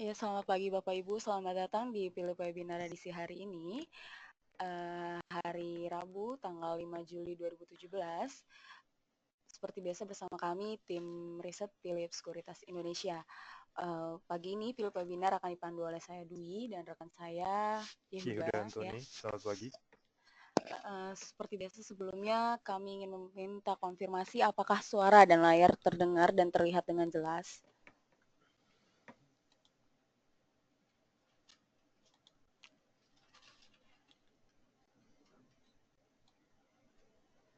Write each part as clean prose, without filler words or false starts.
Ya, selamat pagi Bapak Ibu, selamat datang di Philip Webinar edisi hari ini, hari Rabu tanggal 5 Juli 2017. Seperti biasa bersama kami tim riset Philip Sekuritas Indonesia. Pagi ini Philip Webinar akan dipandu oleh saya Dwi dan rekan saya Yehuda Yehuda. Antoni, selamat pagi. Seperti biasa sebelumnya kami ingin meminta konfirmasi apakah suara dan layar terdengar dan terlihat dengan jelas.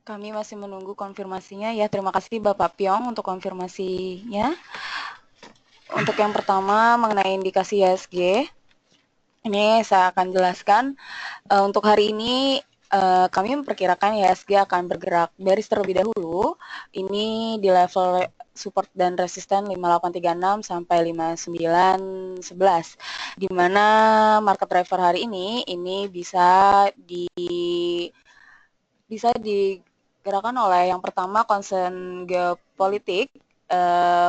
Kami masih menunggu konfirmasinya ya. Terima kasih Bapak Pyong untuk konfirmasinya. Untuk yang pertama mengenai indikasi IHSG, ini saya akan jelaskan. Untuk hari ini kami memperkirakan IHSG akan bergerak bearish terlebih dahulu. Ini di level support dan resisten 5836 sampai 5911, di mana market driver hari ini bisa digerakkan oleh yang pertama concern geopolitik.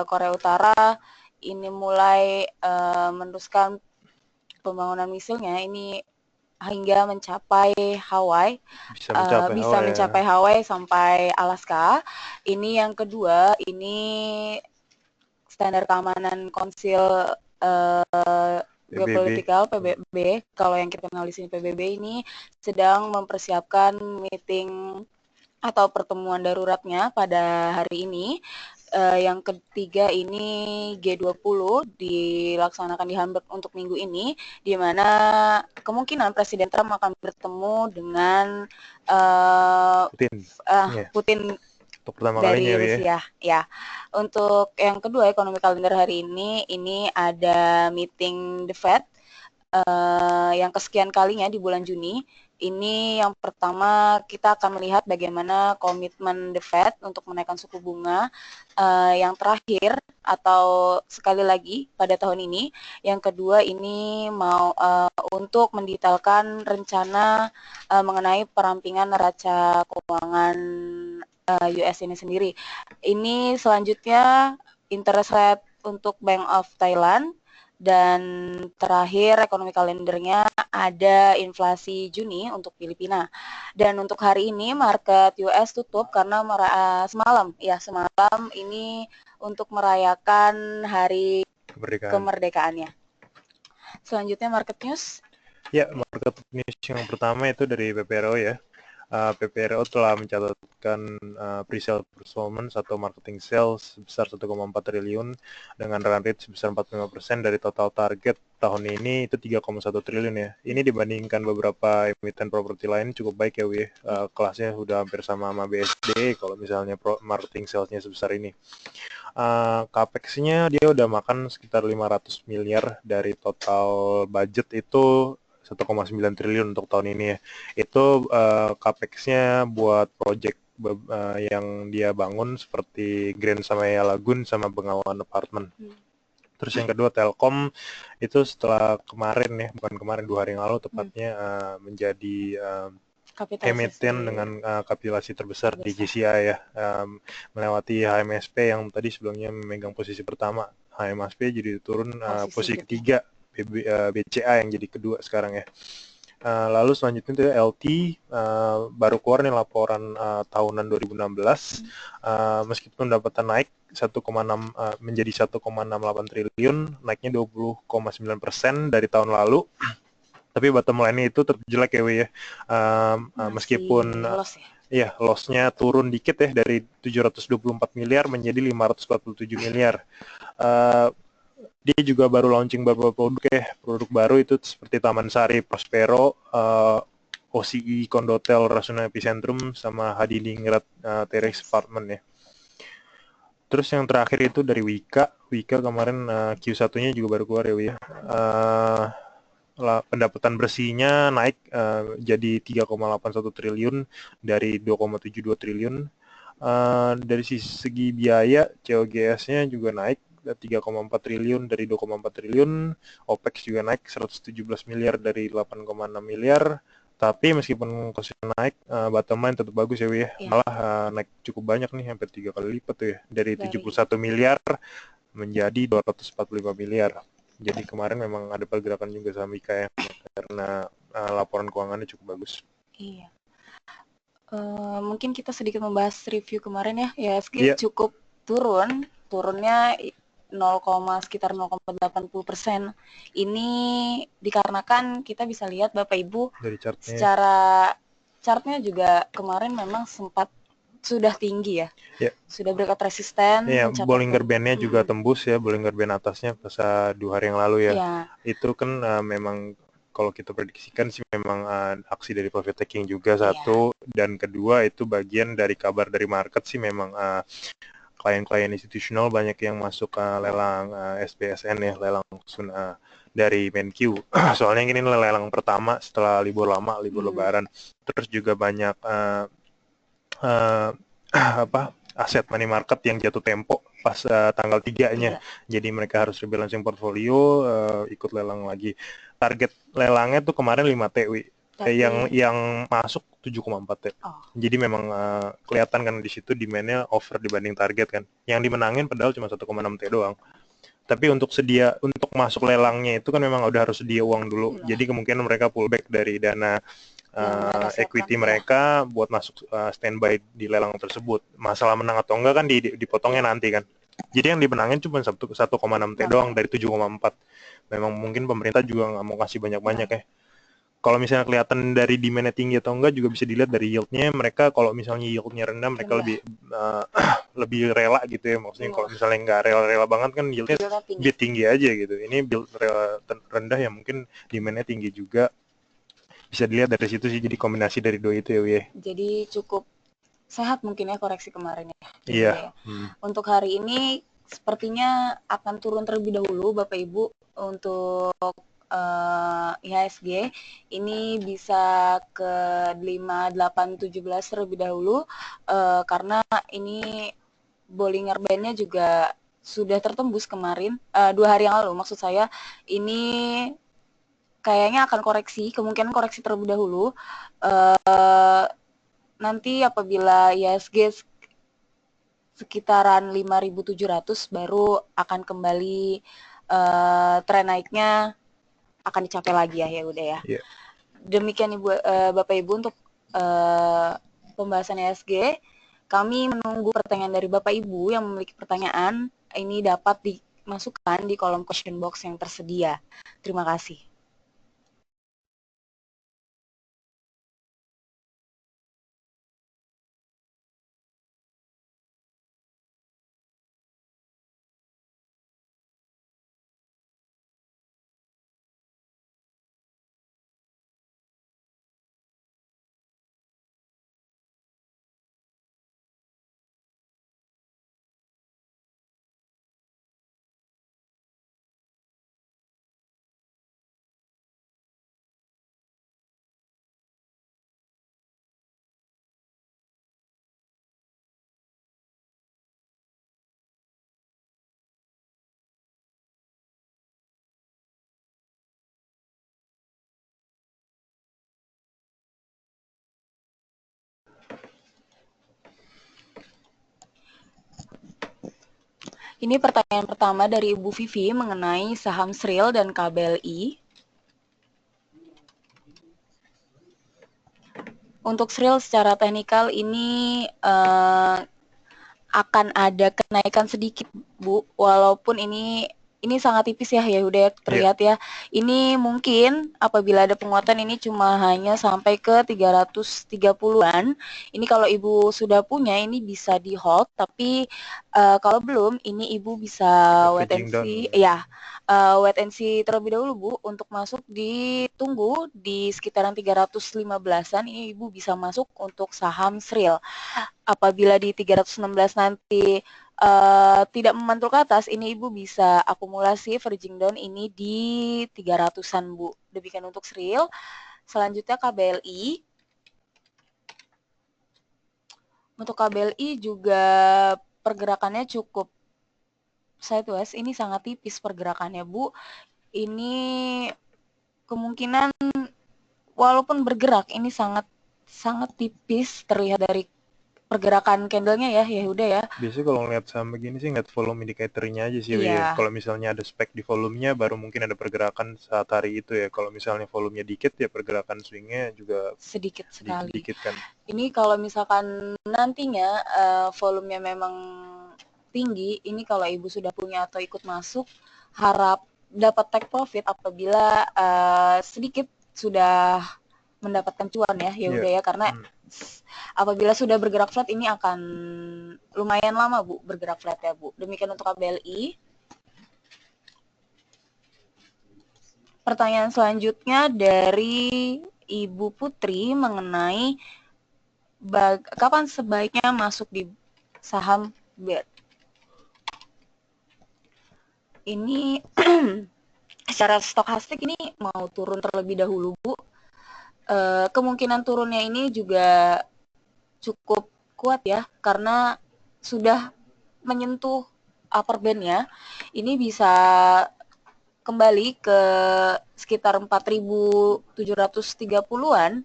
Korea Utara ini mulai meneruskan pembangunan misilnya ini hingga mencapai Hawaii, bisa mencapai Hawaii sampai Alaska. Ini yang kedua, ini standar keamanan konsil geopolitikal PBB. Kalau yang kita kenal di sini PBB ini sedang mempersiapkan meeting atau pertemuan daruratnya pada hari ini. Yang ketiga ini G20 dilaksanakan di Hamburg untuk minggu ini, di mana kemungkinan Presiden Trump akan bertemu dengan Putin untuk pertama dari kalinya, Rusia. Ya. Untuk yang kedua ekonomi kalender hari ini ada meeting The Fed yang kesekian kalinya di bulan Juni. Ini yang pertama kita akan melihat bagaimana komitmen The Fed untuk menaikkan suku bunga yang terakhir atau sekali lagi pada tahun ini. Yang kedua ini mau untuk mendetailkan rencana mengenai perampingan neraca keuangan US ini sendiri. Ini selanjutnya interest rate untuk Bank of Thailand. Dan terakhir ekonomi kalendernya ada inflasi Juni untuk Filipina. Dan untuk hari ini market US tutup karena semalam ini untuk merayakan hari kemerdekaannya. Selanjutnya market news. Ya, market news yang pertama itu dari PPRO ya. PPRO telah mencatatkan pre-sale performance atau marketing sales sebesar 1,4 triliun dengan run rate sebesar 45% dari total target tahun ini itu 3,1 triliun ya. Ini dibandingkan beberapa emiten properti lain cukup baik ya Wi. Kelasnya sudah hampir sama BSD kalau misalnya marketing salesnya sebesar ini. Capex-nya dia udah makan sekitar 500 miliar dari total budget itu 1,9 triliun untuk tahun ini ya. Itu capex-nya buat project yang dia bangun seperti Grand Samaya Lagoon sama Bengawan Apartment. Terus yang kedua Telkom itu setelah kemarin ya, bukan kemarin 2 hari yang lalu tepatnya menjadi emiten dengan kapitalisasi terbesar di GCI ya, melewati HMSP yang tadi sebelumnya memegang posisi pertama. HMSP jadi turun posisi ketiga, BCA yang jadi kedua sekarang ya. Lalu selanjutnya itu LT baru keluar nih laporan tahunan 2016, meskipun pendapatan naik 1,6 menjadi 1,68 triliun, naiknya 20,9% dari tahun lalu. Tapi bottom line-nya itu tetap jelek ya, ya. Meskipun loss-nya turun dikit ya dari 724 miliar menjadi 547 miliar. Dia juga baru launching beberapa produk ya, produk baru itu seperti Taman Sari Prospero, OCI Condotel Rasuna Epicentrum sama Hadiningrat Terrace Apartment ya. Terus yang terakhir itu dari Wika kemarin Q1-nya juga baru keluar ya, ya. Pendapatan bersihnya naik jadi 3,81 triliun dari 2,72 triliun. Dari segi biaya COGS-nya juga naik 3,4 triliun dari 2,4 triliun, OPEX juga naik 117 miliar dari 8,6 miliar. Tapi meskipun kosnya naik, bottom line tetap bagus ya, ya. Malah naik cukup banyak nih, hampir 3 kali lipat tuh ya, dari 71 miliar menjadi 245 miliar. Jadi kemarin memang ada pergerakan juga saham IKM karena laporan keuangannya cukup bagus. Iya. Mungkin kita sedikit membahas review kemarin ya. IHSG cukup turunnya sekitar 0,80%. Ini dikarenakan kita bisa lihat Bapak Ibu dari chartnya. Secara chartnya juga kemarin memang sempat sudah tinggi ya. Sudah berkat resisten. Bollinger Band-nya juga tembus ya, Bollinger Band atasnya pas 2 hari yang lalu ya. Itu kan memang kalau kita prediksikan sih memang aksi dari profit taking juga satu, dan kedua itu bagian dari kabar dari market sih memang klien-klien institusional banyak yang masuk ke lelang SBSN ya, lelang dari Menkyu. Soalnya ini lelang pertama setelah libur lama, libur lebaran. Terus juga banyak aset money market yang jatuh tempo pas tanggal 3-nya. Jadi mereka harus rebalancing portfolio, ikut lelang lagi. Target lelangnya tuh kemarin 5 T, yang masuk 7,4 T. Jadi memang kelihatan kan di situ demand-nya over dibanding target kan. Yang dimenangin padahal cuma 1,6 T doang. Tapi untuk masuk lelangnya itu kan memang udah harus sedia uang dulu. Jadi kemungkinan mereka pullback dari dana equity mereka buat masuk standby di lelang tersebut. Masalah menang atau enggak kan dipotongnya nanti kan. Jadi yang dimenangin cuma 1,6 T doang dari 7,4. Memang mungkin pemerintah juga nggak mau kasih banyak-banyak ya. Kalau misalnya kelihatan dari demand-nya tinggi atau enggak juga bisa dilihat dari yield-nya. Mereka kalau misalnya yield-nya rendah, mereka lebih rela gitu ya. Maksudnya kalau misalnya nggak rela-rela banget kan yield-nya lebih tinggi aja gitu. Ini yield rendah ya mungkin demand-nya tinggi juga. Bisa dilihat dari situ sih, jadi kombinasi dari dua itu ya Wi. Jadi cukup sehat mungkin ya koreksi kemarin ya. Iya. Untuk hari ini sepertinya akan turun terlebih dahulu Bapak Ibu untuk IHSG ini bisa ke 5817 terlebih dahulu karena ini Bollinger Band-nya juga sudah tertembus kemarin 2 hari yang lalu. Maksud saya ini kayaknya akan kemungkinan koreksi terlebih dahulu. Nanti apabila IHSG sekitaran 5.700 baru akan kembali tren naiknya akan dicapai lagi ya udah ya. Demikian Bapak Ibu untuk pembahasan IHSG. Kami menunggu pertanyaan dari Bapak Ibu yang memiliki pertanyaan. Ini dapat dimasukkan di kolom question box yang tersedia. Terima kasih. Ini pertanyaan pertama dari Ibu Vivi mengenai saham SRIL dan KBLI. Untuk SRIL secara teknikal ini akan ada kenaikan sedikit Bu, walaupun ini sangat tipis ya udah terlihat ya. Ini mungkin apabila ada penguatan ini cuma hanya sampai ke 330-an. Ini kalau Ibu sudah punya ini bisa di hold, tapi kalau belum ini Ibu bisa wait and see. Wait and see terlebih dahulu Bu untuk masuk ditunggu di sekitaran 315-an ini Ibu bisa masuk untuk saham SRIL. Apabila di 316 nanti tidak memantul ke atas, ini Ibu bisa akumulasi averaging down ini di 300-an Bu. Demikian untuk SRIL. Selanjutnya KBLI. Untuk KBLI juga pergerakannya cukup sideways. Ini sangat tipis pergerakannya Bu. Ini kemungkinan walaupun bergerak ini sangat tipis terlihat dari pergerakan candlenya ya, ya udah ya. Biasanya kalau ngeliat saham begini sih ngeliat volume indicator-nya aja sih ya. Iya, Kalau misalnya ada spek di volumenya baru mungkin ada pergerakan saat hari itu ya. Kalau misalnya volumenya dikit ya pergerakan swingnya juga sedikit sekali. dikit kan. Ini kalau misalkan nantinya volumenya memang tinggi, ini kalau ibu sudah punya atau ikut masuk, harap dapat take profit apabila sedikit sudah mendapatkan cuan ya, ya Iya. udah ya, karena apabila sudah bergerak flat ini akan lumayan lama Bu bergerak flat ya Bu. Demikian untuk KBLI. Pertanyaan selanjutnya dari Ibu Putri mengenai kapan sebaiknya masuk di saham BER. Ini secara stokastik ini mau turun terlebih dahulu Bu. Kemungkinan turunnya ini juga cukup kuat ya, karena sudah menyentuh upper band-nya. Ini bisa kembali ke sekitar 4.730-an,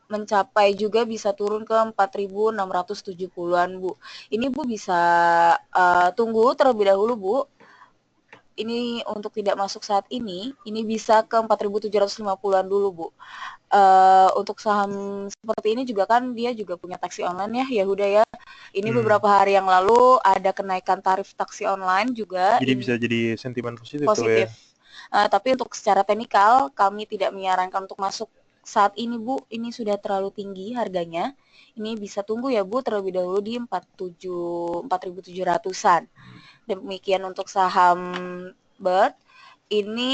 mencapai juga bisa turun ke 4.670-an Bu. Ini Bu bisa tunggu terlebih dahulu Bu. Ini untuk tidak masuk saat ini bisa ke 4.750-an dulu Bu. Untuk saham seperti ini juga kan dia juga punya taksi online ya, Yahuda ya. Ini beberapa hari yang lalu ada kenaikan tarif taksi online juga. Jadi bisa jadi sentimen positif tuh ya. Positif. Tapi untuk secara teknikal kami tidak menyarankan untuk masuk saat ini Bu. Ini sudah terlalu tinggi harganya. Ini bisa tunggu ya Bu terlebih dahulu di 4.700-an. Demikian untuk saham BIRD. Ini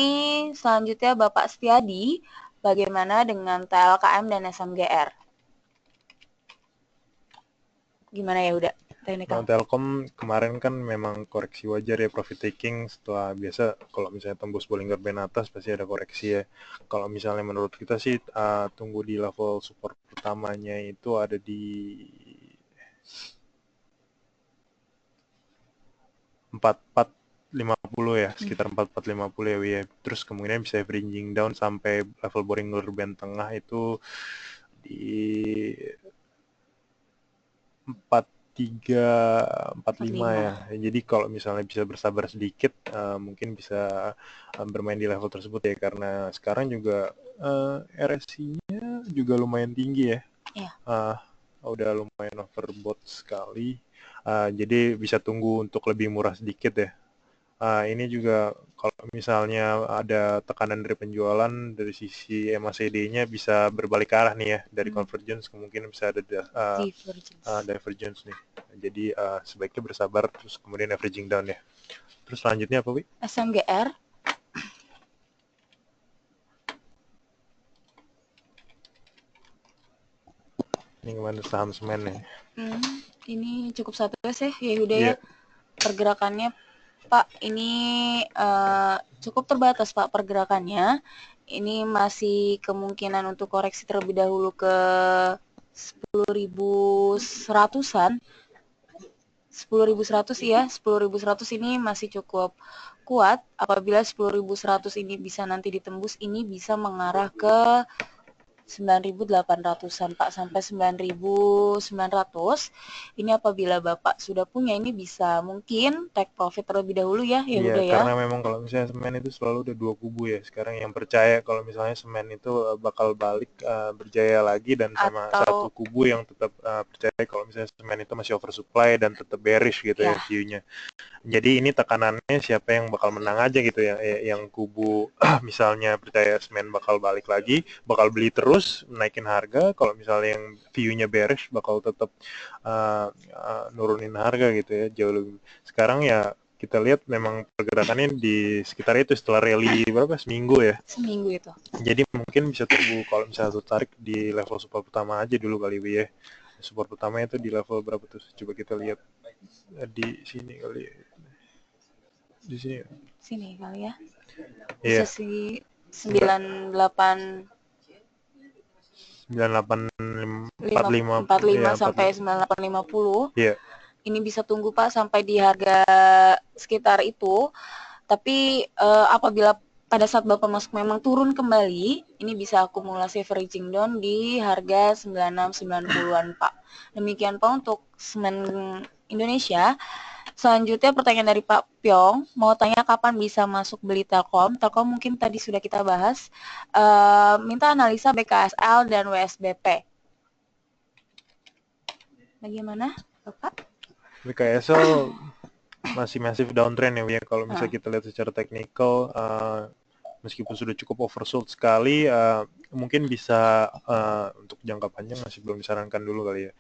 selanjutnya Bapak Setiadi, bagaimana dengan TLKM dan SMGR? Gimana ya udah? Nah, Telkom kemarin kan memang koreksi wajar ya, profit taking setelah biasa kalau misalnya tembus Bollinger Band atas pasti ada koreksi ya. Kalau misalnya menurut kita sih tunggu di level support pertamanya itu ada di 4450 ya, sekitar 4450 ya, ya. Terus kemudian bisa averaging down sampai level Bollinger Band tengah itu di 4345 ya. Jadi kalau misalnya bisa bersabar sedikit, mungkin bisa bermain di level tersebut ya, karena sekarang juga RSI-nya juga lumayan tinggi ya. Iya. Udah lumayan overbought sekali. Jadi bisa tunggu untuk lebih murah sedikit ya. Ini juga kalau misalnya ada tekanan dari penjualan dari sisi MACD-nya bisa berbalik arah nih ya, dari convergence kemungkinan bisa ada divergence nih. Jadi sebaiknya bersabar terus kemudian averaging down ya. Terus selanjutnya apa, Wi? SMGR. Ini gimana saham semen nih? Ini cukup satu sih ya udah ya. Pergerakannya Pak, ini cukup terbatas Pak pergerakannya. Ini masih kemungkinan untuk koreksi terlebih dahulu ke 10.100-an. 10.100 ya, 10.100 ini masih cukup kuat. Apabila 10.100 ini bisa nanti ditembus, ini bisa mengarah ke 9.800-an Pak, sampai 9.900. Ini apabila Bapak sudah punya, ini bisa mungkin take profit terlebih dahulu ya, ya udah ya. Karena memang kalau misalnya semen itu selalu ada dua kubu ya. Sekarang yang percaya kalau misalnya semen itu bakal balik berjaya lagi, dan sama satu kubu yang tetap percaya kalau misalnya semen itu masih oversupply dan tetap bearish gitu ya view-nya. Jadi ini tekanannya siapa yang bakal menang aja gitu ya. Yang kubu misalnya percaya semen bakal balik lagi, bakal beli terus, naikin harga. Kalau misalnya yang view-nya bearish bakal tetap nurunin harga gitu ya, jauh lebih. Sekarang ya kita lihat memang pergerakannya di sekitar itu setelah rally berapa, seminggu ya. Seminggu itu. Jadi mungkin bisa tunggu kalau misalnya tertarik di level support pertama aja dulu kali ya. Support pertama itu di level berapa tuh? Coba kita lihat di sini kali. Di sini. Sini kali ya. Bisa sih 98 9845 sampai 9850. Iya. Ini bisa tunggu Pak sampai di harga sekitar itu. Tapi apabila pada saat Bapak masuk memang turun kembali, ini bisa akumulasi averaging down di harga 96-90-an, Pak. Demikian Pak untuk semen Indonesia. Selanjutnya pertanyaan dari Pak Pyong, mau tanya kapan bisa masuk beli Telkom. Telkom mungkin tadi sudah kita bahas. Minta analisa BKSL dan WSBP. Bagaimana, Bapak? BKSL masih massive downtrend ya, kalau misalnya kita lihat secara teknikal, meskipun sudah cukup oversold sekali, mungkin bisa untuk jangka panjang masih belum disarankan dulu kali ya.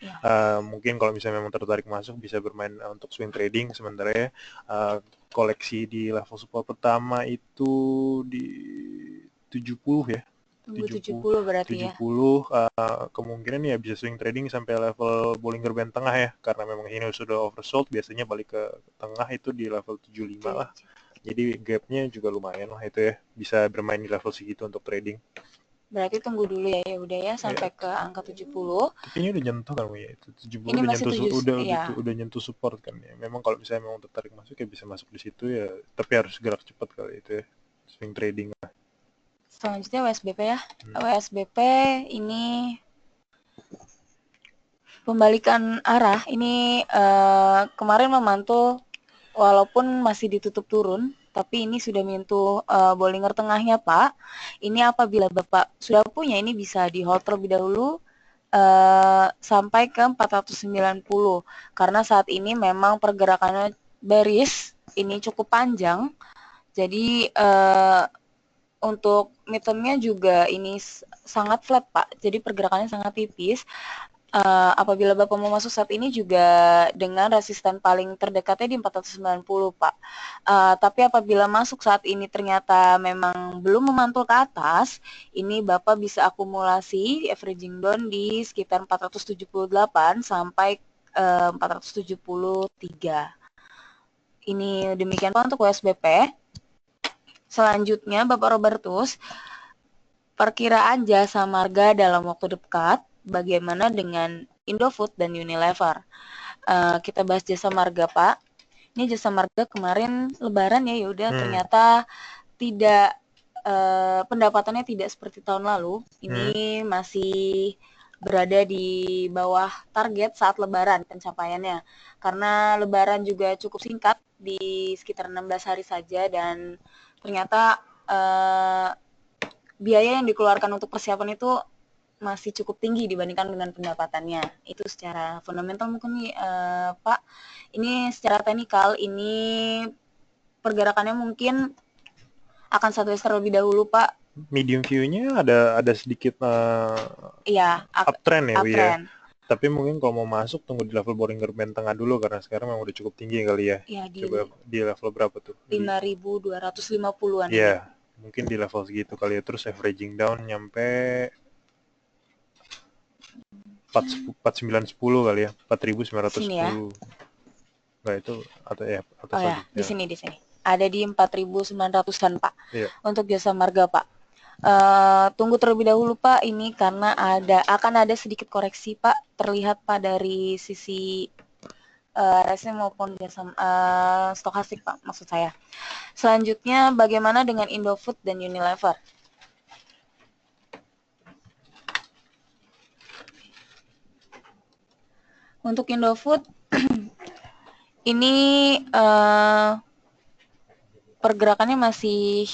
Mungkin kalau misalnya memang tertarik masuk bisa bermain untuk swing trading sementara ya. Koleksi di level support pertama itu di 70 ya. 70 berarti 70 kemungkinan ya bisa swing trading sampai level Bollinger Band tengah ya, karena memang ini sudah oversold, biasanya balik ke tengah itu di level 75 lah. Jadi gapnya juga lumayan lah itu ya, bisa bermain di level segitu untuk trading. Berarti tunggu dulu ya, ya udah ya sampai ke angka 70. Tapi ini udah nyentuh kan ya, itu 70 Ini udah masih nyentuh, 7, udah nyentuh support kan ya. Memang kalau misalnya memang tertarik masuk ya bisa masuk di situ ya, tapi harus gerak cepat kali itu ya, swing trading lah. Selanjutnya WSBP ya. WSBP ini pembalikan arah. Ini kemarin memantul walaupun masih ditutup turun, tapi ini sudah menyentuh Bollinger tengahnya, Pak. Ini apabila Bapak sudah punya, ini bisa di hold terlebih dahulu sampai ke 490. Karena saat ini memang pergerakannya bearish, ini cukup panjang. Jadi untuk midtermnya juga ini sangat flat, Pak. Jadi pergerakannya sangat tipis. Apabila Bapak mau masuk saat ini juga dengan resisten paling terdekatnya di 490, Pak. Tapi apabila masuk saat ini ternyata memang belum memantul ke atas, ini Bapak bisa akumulasi averaging down di sekitar 478 sampai 473. Ini demikian Pak untuk WSBP. Selanjutnya Bapak Robertus, perkiraan jasa marga dalam waktu dekat, bagaimana dengan Indofood dan Unilever? Kita bahas jasa marga, Pak. Ini jasa marga kemarin Lebaran ya, yaudah ternyata tidak pendapatannya tidak seperti tahun lalu. Ini masih berada di bawah target saat Lebaran pencapaiannya. Karena Lebaran juga cukup singkat di sekitar 16 hari saja dan ternyata biaya yang dikeluarkan untuk persiapan itu masih cukup tinggi dibandingkan dengan pendapatannya. Itu secara fundamental mungkin nih, Pak. Ini secara teknikal, ini pergerakannya mungkin akan satu terlebih dahulu, Pak. Medium view-nya ada sedikit uptrend ya, uptrend. Ya. Tapi mungkin kalau mau masuk tunggu di level Bollinger Band tengah dulu karena sekarang memang udah cukup tinggi kali ya. Coba di level berapa tuh? 5.250-an. Iya, mungkin di level segitu kali ya. Terus averaging down nyampe 4910 kali ya, 4910. Sini ya. Nah, itu atau ya atas lagi. Di sini ada di 4.900-an, Pak. Iya. Untuk jasa marga, Pak. Tunggu terlebih dahulu, Pak, ini karena akan ada sedikit koreksi, Pak, terlihat Pak dari sisi RSI maupun jasa stokastik, Pak, maksud saya. Selanjutnya bagaimana dengan Indofood dan Unilever? Untuk Indofood ini pergerakannya masih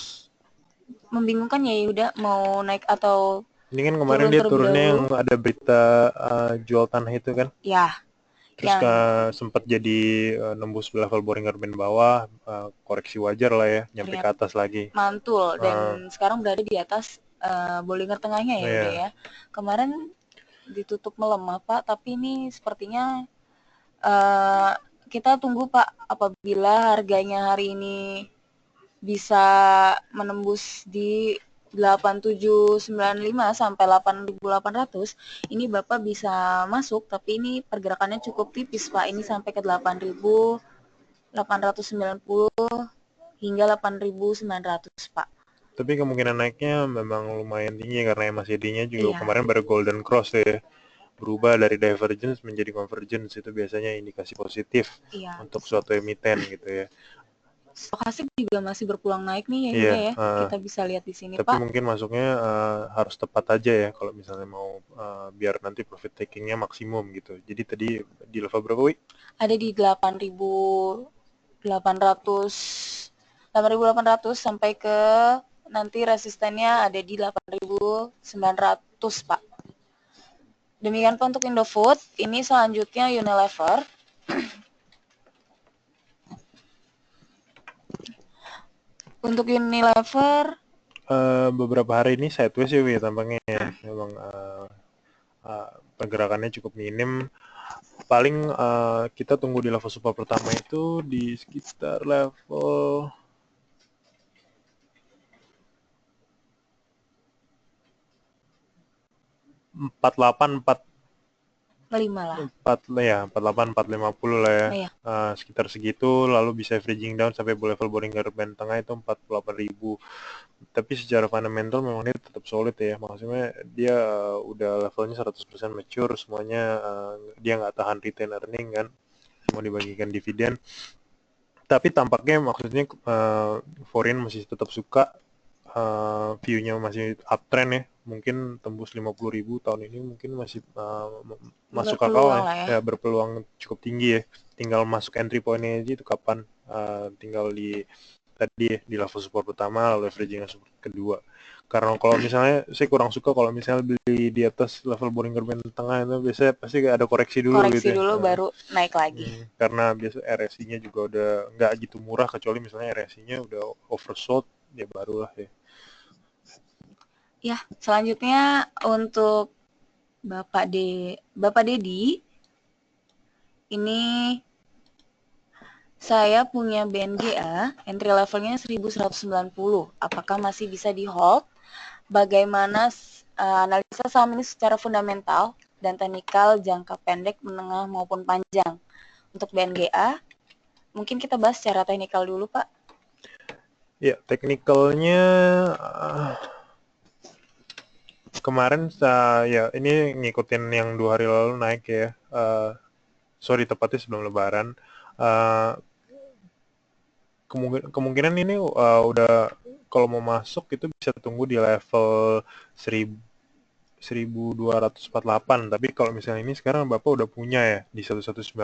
membingungkan ya, Yuda, mau naik atau ini kan kemarin dia turunnya yang ada berita jual tanah itu kan? Ya. Terus sempat jadi nembus level Bollinger Band bawah, koreksi wajar lah ya, nyampe ke atas lagi. Mantul dan sekarang berada di atas Bollinger tengahnya ya, udah ya. Kemarin ditutup melemah, Pak, tapi ini sepertinya kita tunggu, Pak, apabila harganya hari ini bisa menembus di 8795 sampai 8800, ini Bapak bisa masuk, tapi ini pergerakannya cukup tipis, Pak. Ini sampai ke 8890 hingga 8900, Pak. Tapi kemungkinan naiknya memang lumayan tinggi karena MACD-nya juga kemarin baru golden cross ya. Berubah dari divergence menjadi convergence, itu biasanya indikasi positif untuk suatu emiten gitu ya. Stokastik juga masih berpeluang naik nih ya Iya, Yuda ya. Kita bisa lihat di sini tapi Pak. mungkin masuknya harus tepat aja ya kalau misalnya mau biar nanti profit takingnya maksimum gitu. Jadi tadi di level berapa, Wi? Ada di 8.800 sampai ke nanti resistennya ada di 8.900 Pak. Demikian Pak untuk Indofood. Ini selanjutnya Unilever. Untuk Unilever Beberapa hari ini sideways ya, Wi, tampaknya ya. Memang pergerakannya cukup minim. Paling kita tunggu di level support pertama itu di sekitar level 48 5 lah. 450 lah ya. Oh, ya. Sekitar segitu, lalu bisa averaging down sampai level Bollinger Band tengah itu 48.000. Tapi secara fundamental memang dia tetap solid ya. Maksudnya dia udah levelnya 100% mature, semuanya dia nggak tahan retain earning kan, mau dibagikan dividen. Tapi tampaknya maksudnya foreign masih tetap suka, view-nya masih uptrend ya, mungkin tembus 50.000 tahun ini mungkin masih masuk akal Berpeluang lah ya, berpeluang cukup tinggi ya. Tinggal masuk entry point-nya aja itu kapan, tinggal di tadi ya, di level support pertama lalu averaging support kedua. Karena kalau misalnya saya kurang suka kalau misalnya beli di atas level Bollinger Band tengah itu biasanya pasti ada koreksi dulu Koreksi gitu ya. dulu baru naik lagi. Karena biasa RSI-nya juga udah nggak gitu murah, kecuali misalnya RSI-nya udah oversold ya barulah ya. Ya, selanjutnya untuk Bapak Dedi, ini saya punya BNGA, entry levelnya 1190. Apakah masih bisa di hold? Bagaimana analisa saham ini secara fundamental dan teknikal jangka pendek, menengah maupun panjang? Untuk BNGA, mungkin kita bahas secara teknikal dulu, Pak. Ya, teknikalnya kemarin ya ini ngikutin yang 2 hari lalu naik ya. Sorry, tepatnya sebelum Lebaran. Kemungkinan ini udah kalau mau masuk itu bisa tunggu di level 1248, tapi kalau misalnya ini sekarang Bapak udah punya ya di 1190,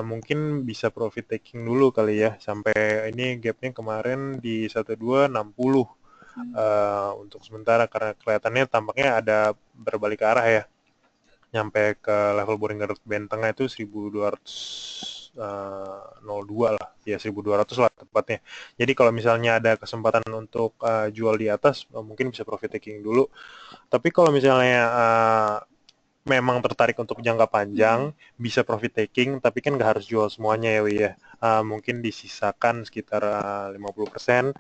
mungkin bisa profit taking dulu kali ya, sampai ini gapnya kemarin di 1260 untuk sementara, karena kelihatannya tampaknya ada berbalik arah ya, nyampe ke level Bollinger Band tengah itu 1202 lah ya, 1200 lah tepatnya. Jadi kalau misalnya ada kesempatan untuk jual di atas, mungkin bisa profit taking dulu. Tapi kalau misalnya memang tertarik untuk jangka panjang, bisa profit taking, tapi kan nggak harus jual semuanya ya, Wi ya. Mungkin disisakan sekitar 50%.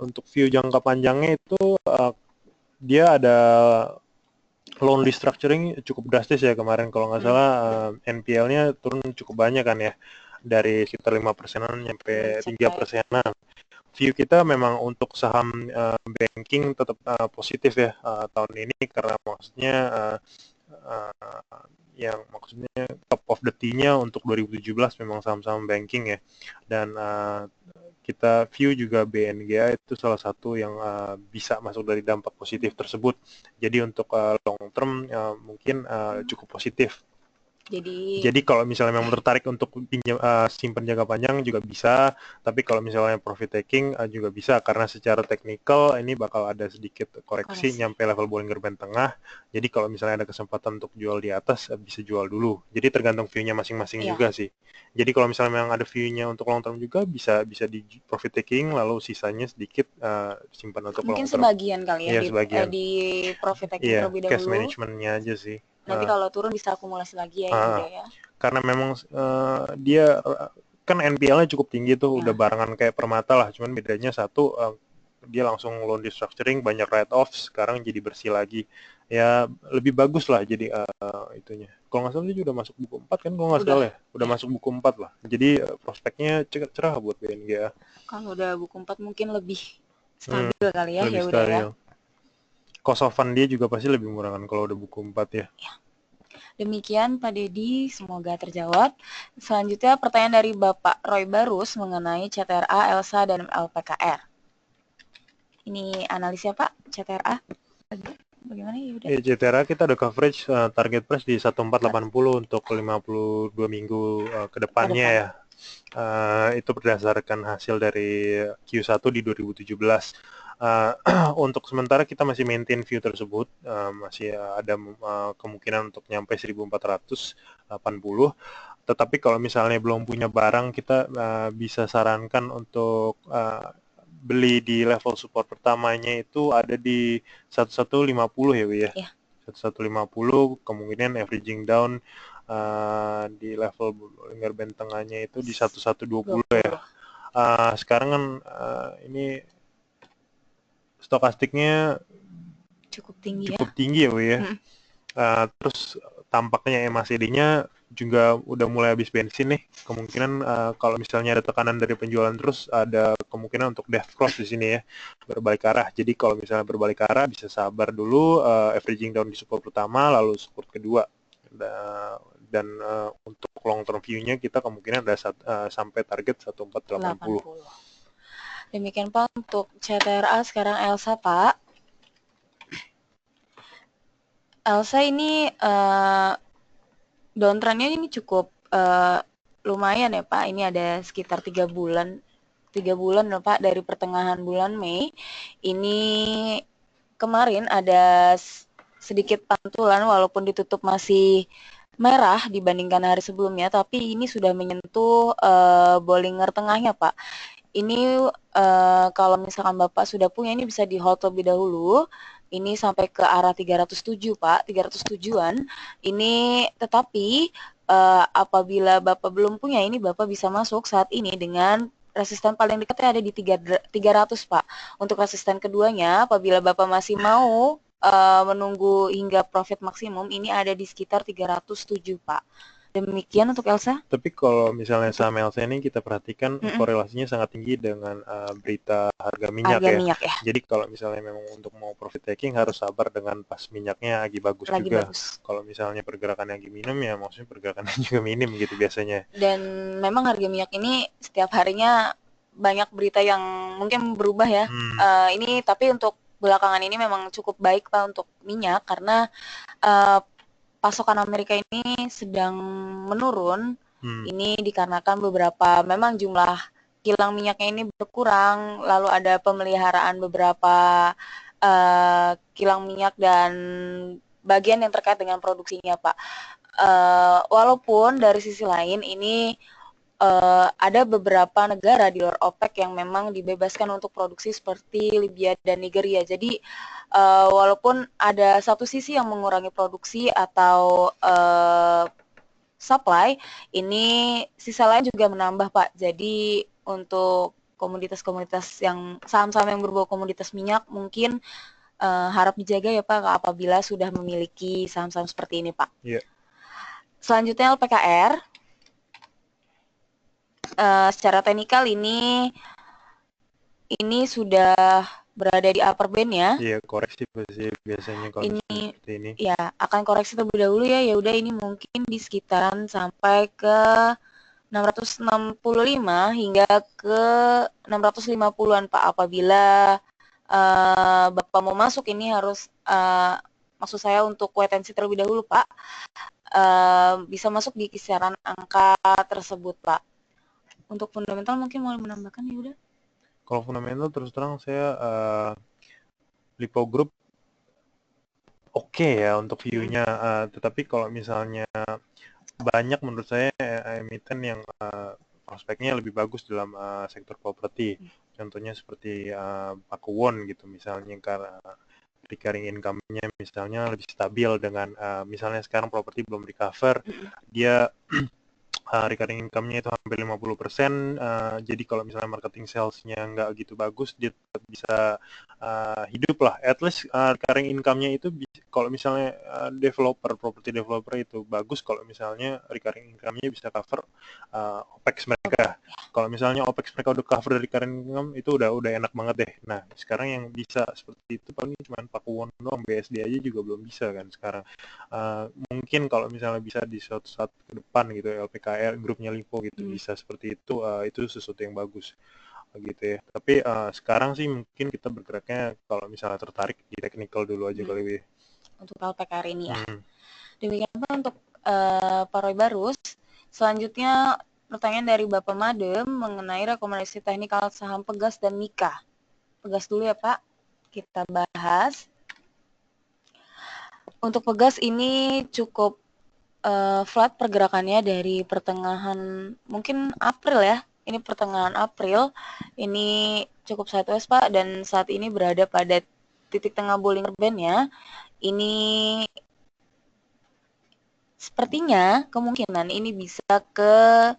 Untuk view jangka panjangnya itu dia ada loan restructuring cukup drastis ya kemarin, kalau nggak salah NPL-nya turun cukup banyak kan ya, dari sekitar 5%-an sampai 3%-an. View kita memang untuk saham banking tetap positif ya tahun ini, karena maksudnya yang maksudnya top of the T-nya untuk 2017 memang saham-saham banking ya, dan kita view juga BNGA itu salah satu yang bisa masuk dari dampak positif tersebut. Jadi untuk long term mungkin cukup positif. Jadi kalau misalnya memang tertarik untuk pinjam simpan jangka panjang juga bisa, tapi kalau misalnya profit taking juga bisa, karena secara teknikal ini bakal ada sedikit koreksi nyampe level Bollinger Band tengah. Jadi kalau misalnya ada kesempatan untuk jual di atas bisa jual dulu. Jadi tergantung view-nya masing-masing juga sih. Jadi kalau misalnya memang ada view-nya untuk long term juga bisa di profit taking, lalu sisanya sedikit simpan untuk long term. Mungkin sebagian kali ya, di profit taking terlebih dahulu. Cash management-nya aja sih. Nanti kalau turun bisa akumulasi lagi ya Yuda ya. Karena memang dia kan NPL-nya cukup tinggi tuh, udah barengan kayak Permata lah, cuman bedanya satu dia langsung loan restructuring, banyak write-off, sekarang jadi bersih lagi. Ya lebih bagus lah jadi itunya. Kalau nggak salah dia udah masuk buku 4 kan, kalau nggak salah ya. Udah masuk buku 4 lah. Jadi prospeknya cerah buat BNGA. Kalau udah buku 4 mungkin lebih stabil kali ya, lebih ya udah ya. Cost of fund dia juga pasti lebih murah kan kalau udah buku 4 ya. Demikian Pak Dedi, semoga terjawab. Selanjutnya pertanyaan dari Bapak Roy Barus mengenai CTRA, ELSA, dan LPKR. Ini analisnya Pak, CTRA. Bagaimana ya udah? CTRA kita ada coverage target price di 1480 untuk 52 minggu ke depannya ya. Itu berdasarkan hasil dari Q1 di 2017. Untuk sementara kita masih maintain view tersebut, masih ada kemungkinan untuk nyampe 1480. Tetapi kalau misalnya belum punya barang, kita bisa sarankan untuk beli di level support pertamanya itu ada di 1150 ya, Wi ya. Iya. 1150, kemungkinan averaging down di level Bollinger Band tengahnya itu di 1120 ya. Sekarang kan ini stokastiknya cukup tinggi ya, Wi ya. Terus tampaknya MACD-nya juga udah mulai habis bensin nih. Kemungkinan kalau misalnya ada tekanan dari penjualan terus, ada kemungkinan untuk death cross di sini ya, berbalik arah. Jadi kalau misalnya berbalik arah bisa sabar dulu, averaging down di support pertama, lalu support kedua. Dan untuk long term view-nya kita kemungkinan ada sampai target 1480. Demikian Pak untuk CTRA. Sekarang ELSA Pak. ELSA ini downtrend-nya ini cukup lumayan ya Pak. Ini ada sekitar 3 bulan loh Pak, dari pertengahan bulan Mei. Ini kemarin ada sedikit pantulan walaupun ditutup masih merah dibandingkan hari sebelumnya, tapi ini sudah menyentuh Bollinger tengahnya Pak. Ini kalau misalkan Bapak sudah punya, ini bisa di hold terlebih dahulu. Ini sampai ke arah 307 Pak, 307-an. Ini tetapi apabila Bapak belum punya, ini Bapak bisa masuk saat ini dengan resisten paling dekatnya ada di 300 Pak. Untuk resisten keduanya, apabila Bapak masih mau menunggu hingga profit maksimum, ini ada di sekitar 307 Pak. Demikian untuk ELSA. Tapi kalau misalnya saham ELSA ini kita perhatikan korelasinya sangat tinggi dengan berita harga minyak ya. Jadi kalau misalnya memang untuk mau profit taking harus sabar dengan pas minyaknya lagi bagus juga. Kalau misalnya pergerakan lagi minim ya maksudnya pergerakannya juga minim gitu biasanya. Dan memang harga minyak ini setiap harinya banyak berita yang mungkin berubah ya. Ini tapi untuk belakangan ini memang cukup baik Pak untuk minyak karena pasokan Amerika ini sedang menurun. Ini dikarenakan beberapa memang jumlah kilang minyaknya ini berkurang, lalu ada pemeliharaan beberapa kilang minyak dan bagian yang terkait dengan produksinya Pak. Walaupun dari sisi lain ini ada beberapa negara di luar OPEC yang memang dibebaskan untuk produksi seperti Libya dan Nigeria. Jadi walaupun ada satu sisi yang mengurangi produksi atau supply, ini sisa lain juga menambah Pak. Jadi untuk komoditas-komoditas yang saham-saham yang berbau komoditas minyak mungkin harap dijaga ya Pak apabila sudah memiliki saham-saham seperti ini Pak. Yeah. Selanjutnya LPKR. Secara teknikal ini sudah berada di upper band ya. Iya, koreksi biasanya kalau seperti ini. Ya, akan koreksi terlebih dahulu ya. Ya udah ini mungkin di sekitaran sampai ke 665 hingga ke 650-an Pak. Apabila Bapak mau masuk ini harus maksud saya untuk wait and see terlebih dahulu Pak. Bisa masuk di kisaran angka tersebut Pak. Untuk fundamental mungkin mau menambahkan ya udah. Kalau fundamental terus terang saya Lipo Group oke ya untuk view-nya, tetapi kalau misalnya banyak menurut saya emiten yang prospeknya lebih bagus dalam sektor properti. Contohnya seperti Pakuwon gitu misalnya, karena recurring income-nya misalnya lebih stabil dengan misalnya sekarang properti belum recover, dia recurring income-nya itu hampir 50%, jadi kalau misalnya marketing sales-nya nggak gitu bagus, dia tetap bisa hidup lah. At least recurring income-nya itu kalau misalnya property developer itu bagus, kalau misalnya recurring income-nya bisa cover OPEX mereka. Kalau misalnya OPEX mereka udah cover dari recurring income, itu udah enak banget deh. Nah, sekarang yang bisa seperti itu paling cuma Pakuwon doang, BSD aja juga belum bisa kan sekarang. mungkin kalau misalnya bisa di suatu saat ke depan gitu LPKR grupnya Lipo gitu bisa seperti itu sesuatu yang bagus gitu ya. Tapi sekarang sih mungkin kita bergeraknya kalau misalnya tertarik di technical dulu aja kali ya. Untuk LPKR ini ya. Demikian Pak untuk Pak Roy Barus. Selanjutnya pertanyaan dari Bapak Madem mengenai rekomendasi teknikal saham Pegas dan Mika. Pegas dulu ya Pak, kita bahas. Untuk Pegas ini cukup flat pergerakannya dari pertengahan mungkin April ya. Ini pertengahan April, ini cukup sideways Pak, dan saat ini berada pada titik tengah Bollinger Band-nya. Ini sepertinya kemungkinan ini bisa ke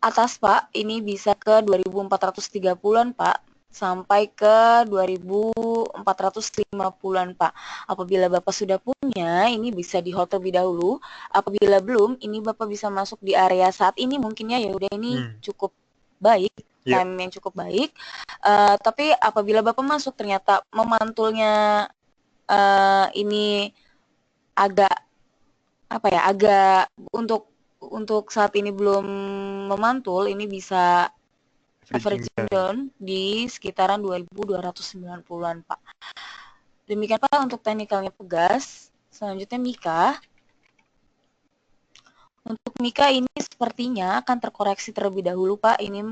atas Pak, ini bisa ke 2430-an Pak, sampai ke 2450-an Pak. Apabila Bapak sudah punya, ini bisa di hold terlebih dahulu. Apabila belum, ini Bapak bisa masuk di area saat ini mungkinnya ya udah ini cukup baik, time yang cukup baik. Tapi apabila Bapak masuk ternyata memantulnya ini agak agak untuk saat ini belum memantul, ini bisa averaging down di sekitaran 2290-an Pak. Demikian Pak untuk teknikalnya Pegas. Selanjutnya Mika. Untuk Mika ini sepertinya akan terkoreksi terlebih dahulu Pak. Ini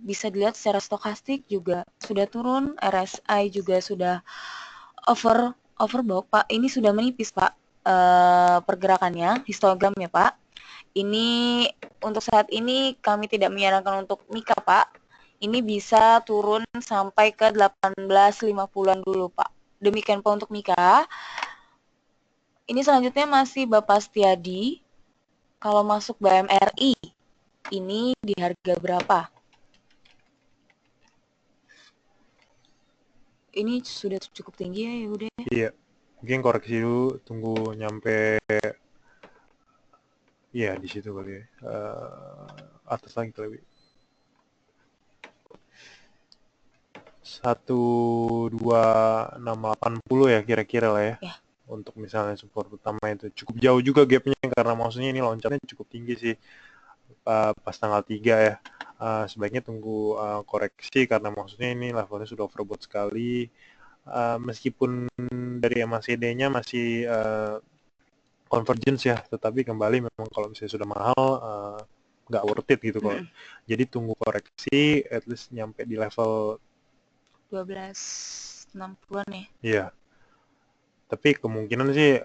bisa dilihat secara stokastik juga sudah turun, RSI juga sudah overbought Pak. Ini sudah menipis Pak pergerakannya, histogram ya Pak. Ini untuk saat ini kami tidak menyarankan untuk Mika Pak. Ini bisa turun sampai ke 1850-an dulu Pak. Demikian Pak untuk Mika. Ini selanjutnya masih Bapak Setiadi. Kalau masuk BMRI, ini di harga berapa? Ini sudah cukup tinggi ya udah. Iya, mungkin koreksi dulu, tunggu nyampe ya di situ kali ya, atas lagi lebih 12680 ya kira-kira lah ya. Untuk misalnya support utama itu cukup jauh juga gapnya karena maksudnya ini loncatnya cukup tinggi sih pas tanggal 3 ya. Sebaiknya tunggu koreksi karena maksudnya ini levelnya sudah overbought sekali. Meskipun dari MACD-nya masih convergence ya, tetapi kembali memang kalau misalnya sudah mahal nggak worth it gitu kalau. Jadi tunggu koreksi, at least nyampe di level 1260-an ya. Iya. Tapi kemungkinan sih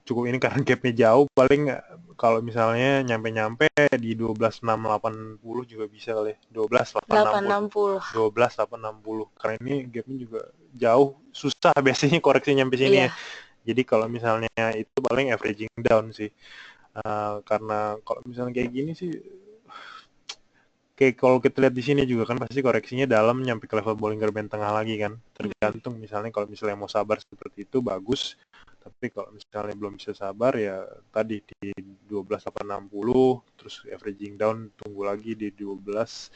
cukup ini karena gapnya jauh, paling kalau misalnya nyampe-nyampe di 12680 juga bisa kali ya. 12860. 12860. Karena ini gapnya juga jauh, susah biasanya koreksi nyampe sini ya. Jadi kalau misalnya itu paling averaging down sih. Karena kalau misalnya kayak gini sih kayak kalau kita lihat di sini juga kan pasti koreksinya dalam nyampe ke level Bollinger Band tengah lagi kan. Tergantung misalnya kalau misalnya mau sabar seperti itu bagus. Tapi kalau misalnya belum bisa sabar ya tadi di 12860 terus averaging down tunggu lagi di 12690.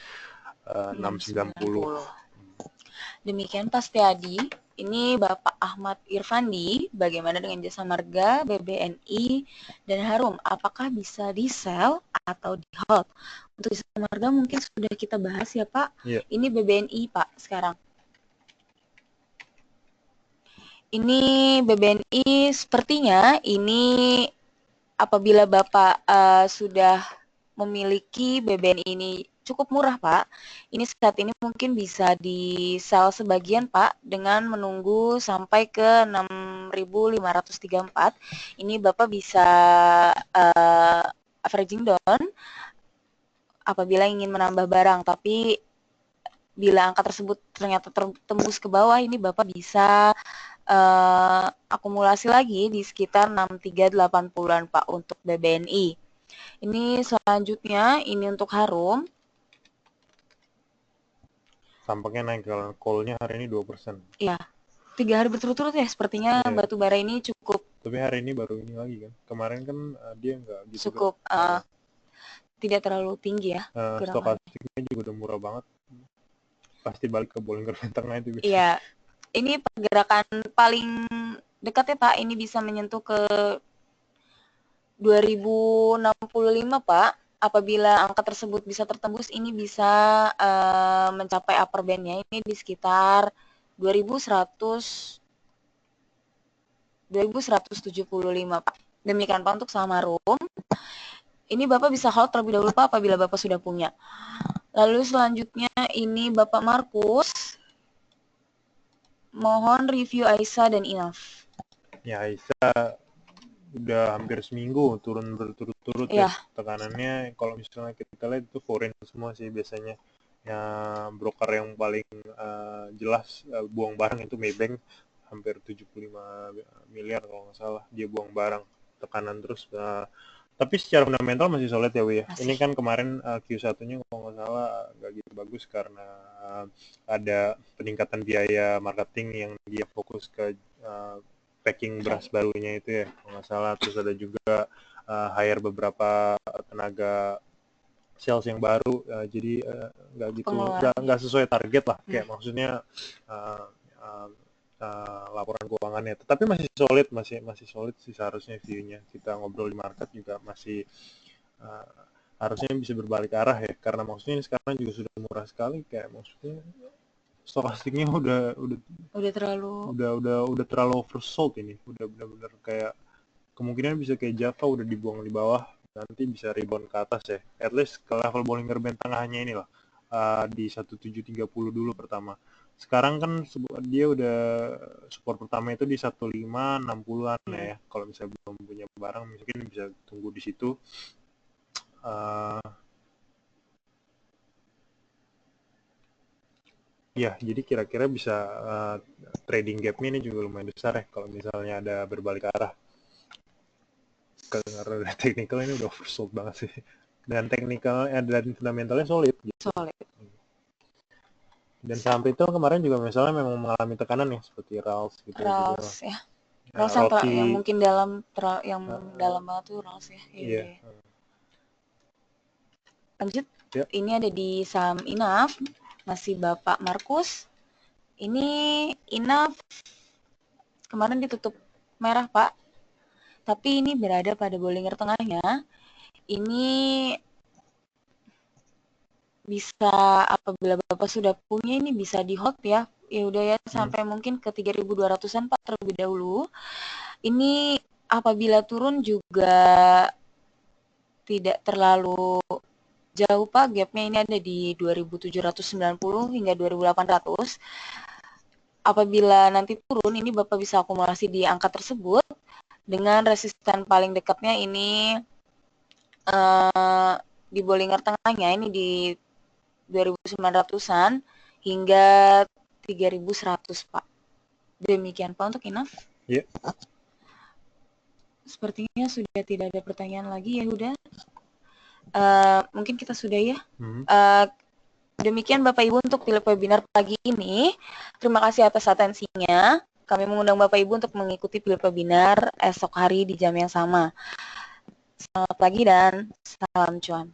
Demikian Pak Setiadi. Ini Bapak Ahmad Irfandi, bagaimana dengan Jasa Marga, BBNI, dan Harum? Apakah bisa di-sell atau di-hold? Untuk Jasa Marga mungkin sudah kita bahas ya Pak. Ini BBNI Pak sekarang. Ini BBNI sepertinya ini apabila Bapak sudah memiliki BBNI ini cukup murah Pak. Ini saat ini mungkin bisa di-sell sebagian Pak dengan menunggu sampai ke 6.534. Ini Bapak bisa averaging down apabila ingin menambah barang. Tapi bila angka tersebut ternyata tembus ke bawah, ini Bapak bisa akumulasi lagi di sekitar 6380-an Pak untuk BBNI. Ini selanjutnya ini untuk Harum. Tampaknya naik kalau call-nya hari ini 2%. Iya. 3 hari berturut-turut ya sepertinya batu bara ini cukup. Tapi hari ini baru ini lagi kan. Kemarin kan dia nggak gitu. Cukup tidak terlalu tinggi ya. Stokastiknya juga udah murah banget. Pasti balik ke Bollinger Band tengah itu. Iya. Ini pergerakan paling dekat ya Pak. Ini bisa menyentuh ke 2065, Pak. Apabila angka tersebut bisa tertembus, ini bisa mencapai upper band-nya ini di sekitar 2175, Pak. Demikian Pak untuk saham Harum. Ini Bapak bisa hold terlebih dahulu Pak apabila Bapak sudah punya. Lalu selanjutnya ini Bapak Markus. Mohon review Aisyah dan Inaf. Ya, Aisyah udah hampir seminggu turun berturut-turut ya. Tekanannya kalau misalnya kita lihat itu foreign semua sih biasanya. Ya, broker yang paling jelas buang barang itu Maybank, hampir 75 miliar kalau nggak salah dia buang barang, tekanan terus. Tapi secara fundamental masih solid ya, Wi. Ini kan kemarin Q1-nya kalau nggak salah nggak gitu bagus karena ada peningkatan biaya marketing yang dia fokus ke packing beras barunya itu ya kalau nggak salah. Terus ada juga hire beberapa tenaga sales yang baru, jadi nggak gitu nggak sesuai target lah, kayak maksudnya laporan keuangannya. Tapi masih solid sih seharusnya view-nya. Kita ngobrol di market juga masih harusnya bisa berbalik arah ya, karena maksudnya sekarang juga sudah murah sekali, kayak maksudnya stokastiknya udah terlalu oversold ini, udah benar-benar kayak kemungkinan bisa kayak Java udah dibuang di bawah, nanti bisa rebound ke atas ya, at least ke level Bollinger Band tengahnya ini lah, di 1730 dulu pertama. Sekarang kan dia udah support pertama itu di 1560-an ya, kalau misalnya belum punya barang mungkin bisa tunggu di situ. Ya, jadi kira-kira bisa trading gap-nya ini juga lumayan besar ya kalau misalnya ada berbalik arah. Karena technical ini udah oversold banget sih. Dan technical dan fundamentalnya solid. Gitu. Solid. Dan sampai itu kemarin juga misalnya memang mengalami tekanan ya, seperti Rals gitu. Rals gitu. Ya. Rals yang mungkin dalam banget tuh Rals ya. Iya. Lanjut. Ya. Ini ada di saham Inaf, masih Bapak Markus. Ini Inaf kemarin ditutup merah, Pak. Tapi ini berada pada Bollinger tengahnya. Ini bisa apabila Bapak sudah punya ini bisa di hold ya. Ya udah ya sampai mungkin ke 3.200-an Pak terlebih dahulu. Ini apabila turun juga tidak terlalu jauh Pak, gapnya ini ada di 2.790 hingga 2.800. Apabila nanti turun, ini Bapak bisa akumulasi di angka tersebut dengan resisten paling dekatnya ini di Bollinger tengahnya ini di 2.900-an hingga 3.100 Pak. Demikian Pak untuk Inaf. Iya. Sepertinya sudah tidak ada pertanyaan lagi ya udah. Mungkin kita sudah ya. Demikian Bapak Ibu untuk webinar pagi ini. Terima kasih atas atensinya. Kami mengundang Bapak Ibu untuk mengikuti webinar esok hari di jam yang sama. Selamat pagi dan salam cuan.